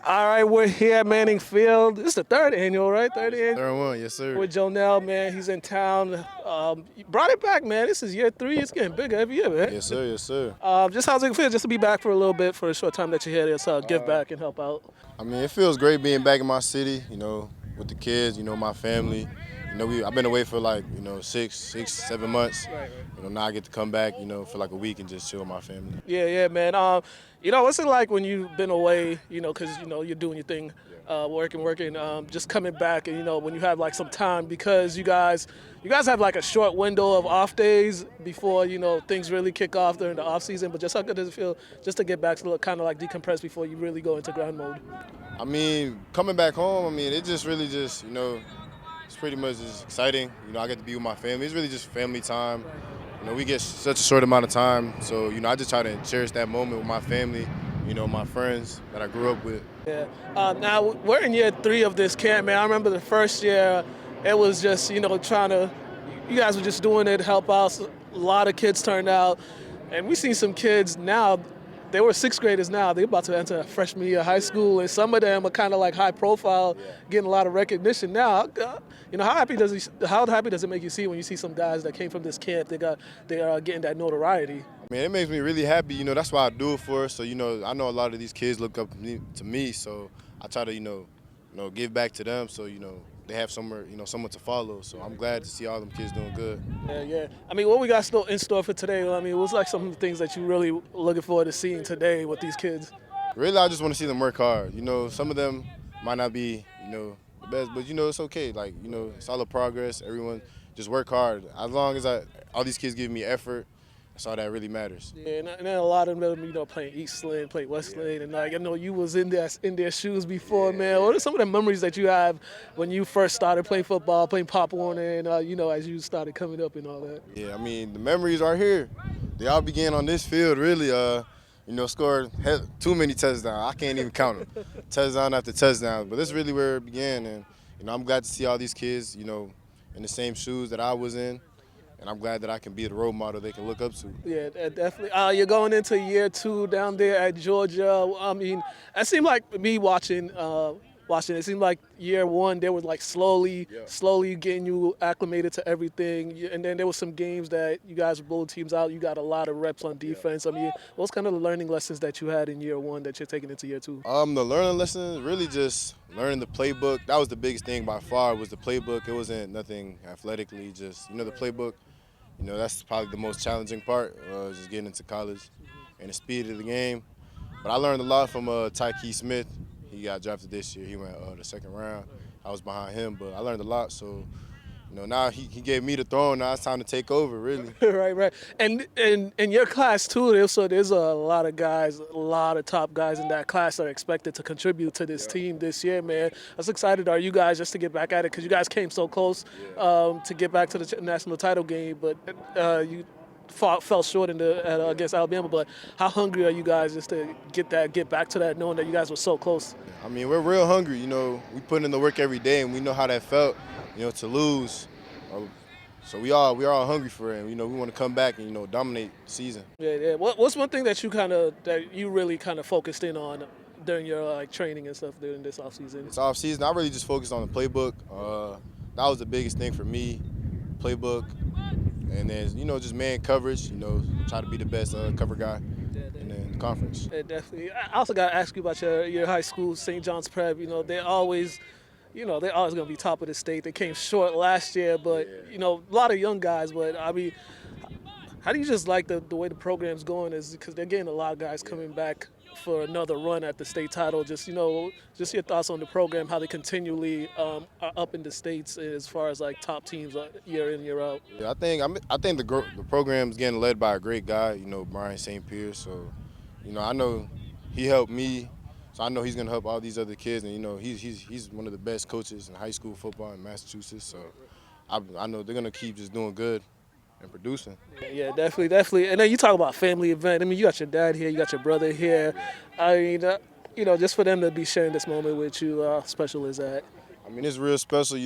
All right, we're here at Manning Field. This is the third annual, right? Third annual Third one, yes, sir. with Joenel, man. He's in town. You brought it back, man. This is year 3. It's getting bigger every year, man. Yes, sir, yes, sir. Just how's it feel just to be back for a little bit for the short time that you're here? Just give back and help out. I mean, it feels great being back in my city, with the kids, my family. I've been away for like, 6, 7 months. Right. Now I get to come back, for like a week and just chill with my family. Yeah, man. What's it like when you've been away? Because you're doing your thing, working. Just coming back, and when you have like some time because you guys have like a short window of off days before things really kick off during the off season. But just how good does it feel just to get back to kind of like decompress before you really go into grind mode? I mean, coming back home, it just really just, it's pretty much just exciting. I get to be with my family. It's really just family time. We get such a short amount of time, so I just try to cherish that moment with my family, my friends that I grew up with. Yeah. Now we're in year 3 of this camp, man. I remember the first year, it was just trying to. You guys were just doing it, help out. A lot of kids turned out, and we seen some kids now. They were 6th graders now. They're about to enter freshman year of high school, and some of them are kind of like high profile, getting a lot of recognition now. How happy does it make you see when you see some guys that came from this camp? They are getting that notoriety. It makes me really happy. That's why I do it for. So I know a lot of these kids look up to me. So I try to give back to them. So they have somewhere someone to follow. So I'm glad to see all them kids doing good. Yeah. What we got still in store for today? What's like some of the things that you really looking forward to seeing today with these kids? Really, I just want to see them work hard. Some of them might not be the best, but it's okay. Like it's all a progress. Everyone just work hard. As long as all these kids give me effort, that's all that really matters. Yeah, and then a lot of them, playing East Lane, playing West Lane, and I know you was in their shoes before, man. What are some of the memories that you have when you first started playing football, playing Pop Warner, and as you started coming up and all that? Yeah, the memories are here. They all began on this field, really. Scored too many touchdowns. I can't even count them. Touchdown after touchdown. But this is really where it began, and I'm glad to see all these kids, in the same shoes that I was in. And I'm glad that I can be the role model they can look up to. Yeah, definitely. You're going into year 2 down there at Georgia. It seemed like me watching. It seemed like year 1 they were like slowly getting you acclimated to everything, and then there was some games that you guys blew teams out. You got a lot of reps on defense. What's kind of the learning lessons that you had in year 1 that you're taking into year 2? The learning lessons really just learning the playbook. That was the biggest thing by far. Was the playbook. It wasn't nothing athletically. Just the playbook. That's probably the most challenging part. Just getting into college and the speed of the game. But I learned a lot from Tyke Smith. He got drafted this year. He went the 2nd round. I was behind him, but I learned a lot. So, now he gave me the throne. Now it's time to take over, really. Right. And in your class, too, there's a lot of guys, a lot of top guys in that class that are expected to contribute to this team this year, man. How excited are you guys just to get back at it? Because you guys came so close to get back to the national title game, but you fell short against Alabama. But how hungry are you guys just to get back to that, knowing that you guys were so close? We're real hungry. We put in the work every day, and we know how that felt, to lose. So we all hungry for it. And, we want to come back and dominate the season. Yeah. What's one thing that you really kind of focused in on during your training and stuff during this off season? This off season, I really just focused on the playbook. That was the biggest thing for me, playbook. And then, just man coverage, try to be the best cover guy in the conference. Yeah, definitely. I also got to ask you about your high school, St. John's Prep. They're always going to be top of the state. They came short last year, but, a lot of young guys. But, how do you just like the way the program's going? Is because they're getting a lot of guys coming back for another run at the state title. Just your thoughts on the program, how they continually are up in the states as far as like top teams year in, year out. Yeah, I think the program's getting led by a great guy, Brian St. Pierre. So, I know he helped me, so I know he's gonna help all these other kids. And he's one of the best coaches in high school football in Massachusetts. So, I know they're gonna keep just doing good and producing. Yeah, definitely. And then you talk about family event. You got your dad here, you got your brother here. Just for them to be sharing this moment with you, how special is that? It's real special.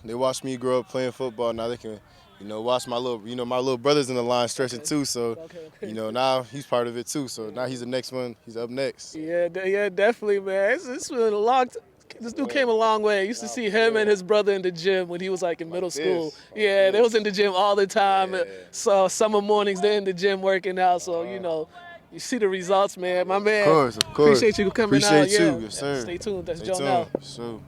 They watched me grow up playing football. Now they can you know, watch my little brother's in the line stretching too. So, Okay. you know, now he's part of it too. So now he's the next one. He's up next. Yeah, yeah, definitely, man. It's been a long. This dude came a long way. I used to see him and his brother in the gym when he was like in middle school. Yeah, they was in the gym all the time. Yeah. So summer mornings they're in the gym working out. So you know, you see the results, man. My man. Of course. Appreciate you coming Appreciate out. you, Yeah. yes, sir. Stay tuned. That's Stay Joenel. tuned. So.